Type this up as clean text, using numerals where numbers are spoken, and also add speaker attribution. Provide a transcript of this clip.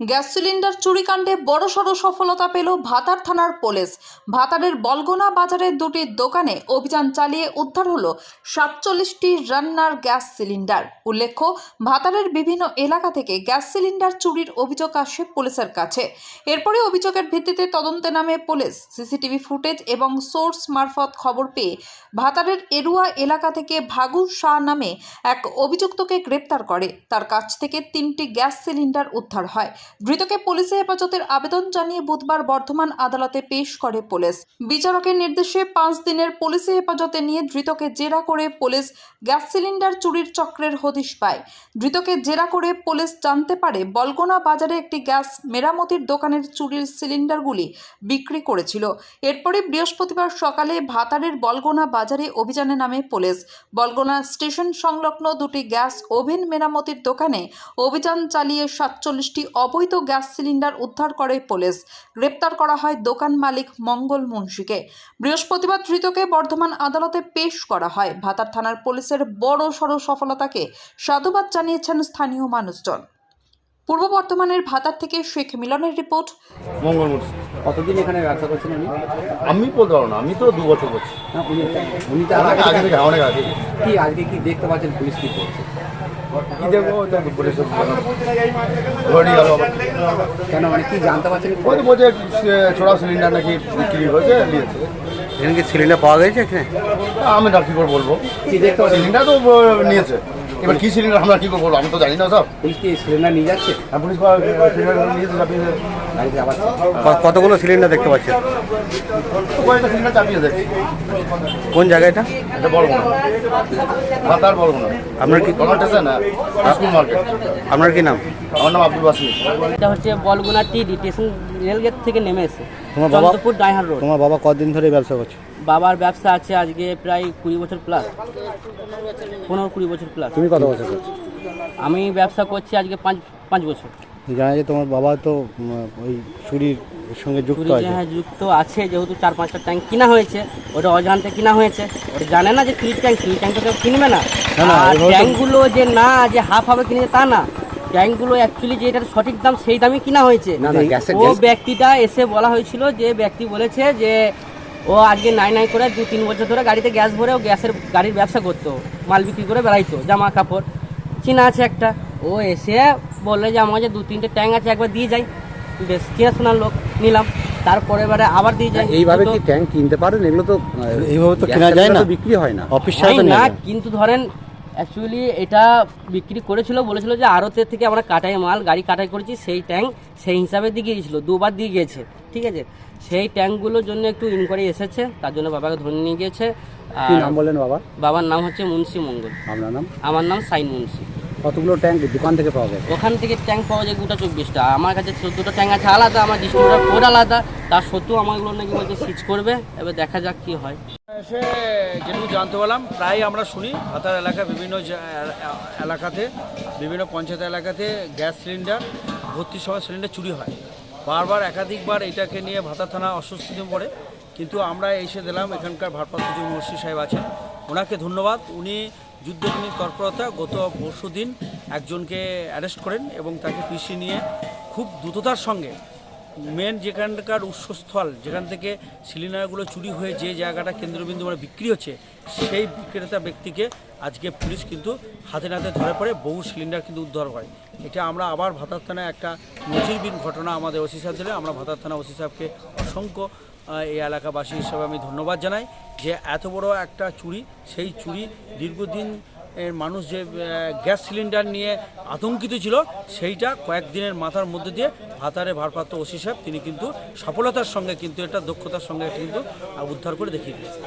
Speaker 1: Gas cylinder চুরিকাণ্ডে বড়সড় সফলতা পেল ভাতার থানার পুলিশ। ভাতারের বলগোনা বাজারের দুটি দোকানে অভিযান চালিয়ে উদ্ধার হলো 47টি রান্নার গ্যাস সিলিন্ডার। উল্লেখ্য, ভাতারের বিভিন্ন এলাকা থেকে গ্যাস সিলিন্ডার চুরির অভিযোগ আসে পুলিশের কাছে। এরপরে অভিযোগের ভিত্তিতে তদন্তে নামে পুলিশ। সিসিটিভি ফুটেজ এবং সোর্স মারফত খবর পেয়ে ভাতারের এরুয়া এলাকা থেকে ভাগু শাহ নামে এক অভিযুক্তকে গ্রেপ্তার করে। তার কাছ থেকে 3টি গ্যাস সিলিন্ডার উদ্ধার হয়। ধৃতকে পুলিশে হেফাজতের আবেদন জানিয়ে বুধবার বর্ধমান আদালতে পেশ করে পুলিশ। বিচারকের নির্দেশে 5 দিনের পুলিশি হেফাজতে নিয়ে ধৃতকে জেরা করে পুলিশ গ্যাস সিলিন্ডার চুরির চক্রের হদিশ পায়। ধৃতকে জেরা করে পুলিশ জানতে পারে বলগোনা বাজারে একটি গ্যাস মেরামতির দোকানের চুরির সিলিন্ডারগুলি বিক্রি করেছিল। এরপরে বৃহস্পতিবার সকালে ভাতারের বলগোনা বাজারে অভিযানে নামে পুলিশ। বলগোনা স্টেশন সংলগ্ন দুটি গ্যাস ওভেন মেরামতির দোকানে অভিযান চালিয়ে 47টি অবৈধ গ্যাস সিলিন্ডার উদ্ধার করে পুলিশ। গ্রেপ্তার করা হয় দোকান মালিক মঙ্গল মুন্সিকে। বৃহস্পতিবার ধৃতকে বর্ধমান আদালতে পেশ করা হয়। ভাতার থানার পুলিশের বড়সড় সফলতাকে সাধুবাদ জানিয়েছেন স্থানীয় মানুষজন। পূর্ব বর্ধমানের ভাতার থেকে শেখ মিলনের রিপোর্ট।
Speaker 2: মঙ্গল মুন্সি।
Speaker 3: কতদিন এখানে ব্যবসা করছেন উনি?
Speaker 2: আমি বলতে পারবো না, আমি তো 2 বছর করছি।
Speaker 3: না, উনি তো
Speaker 2: অনেক আগে থেকে, অনেক আগে।
Speaker 3: কি আজকে কি দেখতে পাচ্ছেন পুলিশ কি করছে?
Speaker 2: কি দেখবো, পুলিশ ধরে গেল।
Speaker 3: কেন, মানে কি জানতে পারছেন?
Speaker 2: ওই তো বলছে ছোড়া সিলিন্ডার নাকি বিক্রি হয়েছে, নিয়েছে।
Speaker 3: এখানে কি সিলিন্ডার পাওয়া গেছে এখানে?
Speaker 2: আমি না কি করে বলবো,
Speaker 3: কি দেখতে পাচ্ছেন?
Speaker 2: সিলিন্ডার তো নিয়েছে, এবার কি সিলিন্ডার আমরা কি করে বলবো, আমি তো জানি না সব।
Speaker 3: পুলিশ কি সিলিন্ডার নিয়ে যাচ্ছে?
Speaker 2: আর পুলিশ সিলিন্ডার নিয়েছে, চাপিয়ে
Speaker 3: গাড়িতে আবার
Speaker 4: কতগুলো সিলিন্ডার দেখতে পাচ্ছেন?
Speaker 2: কয়েকটা সিলিন্ডার চাপিয়ে দেখছি।
Speaker 4: কোন জায়গায় এটা?
Speaker 2: এটা বলবো না, ভাতার বলবো না।
Speaker 4: আপনার কি
Speaker 2: স্টেশন না, স্কুল মার্কেট।
Speaker 4: আপনার কি নাম?
Speaker 2: আমার নাম আব্দুল বাসির।
Speaker 5: এটা হচ্ছে বলগুনা টিডি স্টেশন রেলগেট থেকে নেমে এসে
Speaker 4: তোমার বাবা?
Speaker 5: চন্দ্রপুর ডাইহার রোড।
Speaker 4: তোমার বাবা কতদিন ধরে ব্যবসা করছে?
Speaker 5: বাবার ব্যবসা আছে আজকে প্রায় 20 বছর প্লাস, 15-20 বছর প্লাস।
Speaker 4: তুমি কত বছর করছো?
Speaker 5: আমি ব্যবসা করছি আজকে 5 বছর।
Speaker 4: জানা যায় তোমার বাবা তো ওই চুরির সঙ্গে যুক্ত
Speaker 5: চুরি
Speaker 4: আছে।
Speaker 5: হ্যাঁ, যুক্ত আছে, যেহেতু 4-5টা ট্যাঙ্ক কিনা হয়েছে। ওটা অজান্তে কিনা হয়েছে, ওটা জানে না যে চুরির ট্যাঙ্ক তো কেউ কিনবে না।
Speaker 4: না,
Speaker 5: আর
Speaker 4: এভাবে তো-
Speaker 5: ট্যাঙ্কগুলো যে না যে হাফ হাফে কিনেছে তা না, ট্যাঙ্কগুলো অ্যাকচুয়ালি যে এটার সঠিক দাম সেই দামে কিনা হয়েছে।
Speaker 3: না, না, গ্যাসের
Speaker 5: ও ব্যক্তিটা এসে বলা হয়েছিল, যে ব্যক্তি বলেছে যে ও আজকে নাই করে 2-3 বছর ধরে গাড়িতে গ্যাস ভরে ও গাড়ির ব্যবসা করতো, মাল বিক্রি করে বেড়াইতো, জামা কাপড় চিনা আছে একটা। ও এসে বললে যে আমার কাছে 2-3টে ট্যাঙ্ক আছে, একবার দিয়ে যাই। বেশ চেনাশোনার লোক, নিলাম। তারপরে এবারে আবার দিয়ে যাই।
Speaker 3: এইভাবে কি ট্যাঙ্ক কিনতে পারেন? এগুলো তো
Speaker 4: এইভাবে তো
Speaker 3: গ্যাস
Speaker 4: কেনা যায় না,
Speaker 3: সিলিন্ডার তো বিক্রি হয় না।
Speaker 4: অফিস ছাড়া তো
Speaker 5: হয় না,
Speaker 4: নেই।
Speaker 5: কিন্তু ধরেন অ্যাকচুয়ালি এটা বিক্রি করেছিল, বলেছিল যে আড়তের থেকে আমরা কাটাই মাল গাড়ি কাটাই করেছি, সেই ট্যাঙ্ক সেই হিসাবে দিয়ে গিয়েছিল, 2বার দিয়ে গিয়েছে, ঠিক আছে। সেই ট্যাঙ্কগুলোর জন্য একটু ইনকোয়ারি এসেছে, তার জন্য বাবাকে ধরে নিয়ে গিয়েছে।
Speaker 3: কি
Speaker 5: আর
Speaker 3: নাম বললেন বাবা?
Speaker 5: বাবার নাম হচ্ছে মুন্সি মঙ্গল।
Speaker 3: আপনার নাম?
Speaker 5: আমার নাম সাইন মুন্সি।
Speaker 3: কতগুলো ট্যাঙ্ক দোকান থেকে পাওয়া যায়?
Speaker 5: ওখান থেকে ট্যাঙ্ক পাওয়া যায় 24টা। আমার কাছে 14টা ট্যাঙ্ক আছে আলাদা, আমার ডিস্ট্রিবিউটার কোড আলাদা। তার সত্ত্বেও আমাগুলো নাকি বলছে সিজ করবে, এবার দেখা যাক কি হয়।
Speaker 6: এসে যেটুকু জানতে পারলাম, প্রায় আমরা শুনি ভাতার এলাকা বিভিন্ন এলাকাতে, বিভিন্ন পঞ্চায়েত এলাকাতে গ্যাস সিলিন্ডার ভর্তির সময় সিলিন্ডার চুরি হয়। বারবার একাধিকবার এটাকে নিয়ে ভাতার থানা অস্বস্তিতে পড়ে, কিন্তু আমরা এসে দিলাম এখানকার ভারপ্রাপ্ত যে মুন্সি সাহেব আছেন, ওনাকে ধন্যবাদ। উনি যুদ্ধজনিত তৎপরতা, গত পরশুদিন একজনকে অ্যারেস্ট করেন এবং তাকে পিসি নিয়ে খুব দ্রুততার সঙ্গে মেন যেখানকার উৎসস্থল, যেখান থেকে সিলিন্ডারগুলো চুরি হয়ে যে জায়গাটা কেন্দ্রবিন্দু মানে বিক্রি হচ্ছে, সেই বিক্রেতা ব্যক্তিকে আজকে পুলিশ কিন্তু হাতে নাতে ধরে পড়ে বহু সিলিন্ডার কিন্তু উদ্ধার করে। এটা আমরা আবার ভাতার থানায় একটা নজিরবিহীন ঘটনা আমাদের ওসি সাহেব দিলে, আমরা ভাতার থানা ওসি সাহেবকে অসংখ্য এই এলাকাবাসী হিসাবে আমি ধন্যবাদ জানাই যে এত বড় একটা চুরি, সেই চুরি দীর্ঘদিন মানুষ যে গ্যাস সিলিন্ডার নিয়ে আতঙ্কিত ছিল, সেইটা কয়েকদিনের মাথার মধ্যে দিয়ে ভাতারে ভারপ্রাপ্ত ওসি সাহেব তিনি কিন্তু সফলতার সঙ্গে কিন্তু এটা দক্ষতার সঙ্গে কিন্তু উদ্ধার করে দেখিয়ে দিয়েছেন।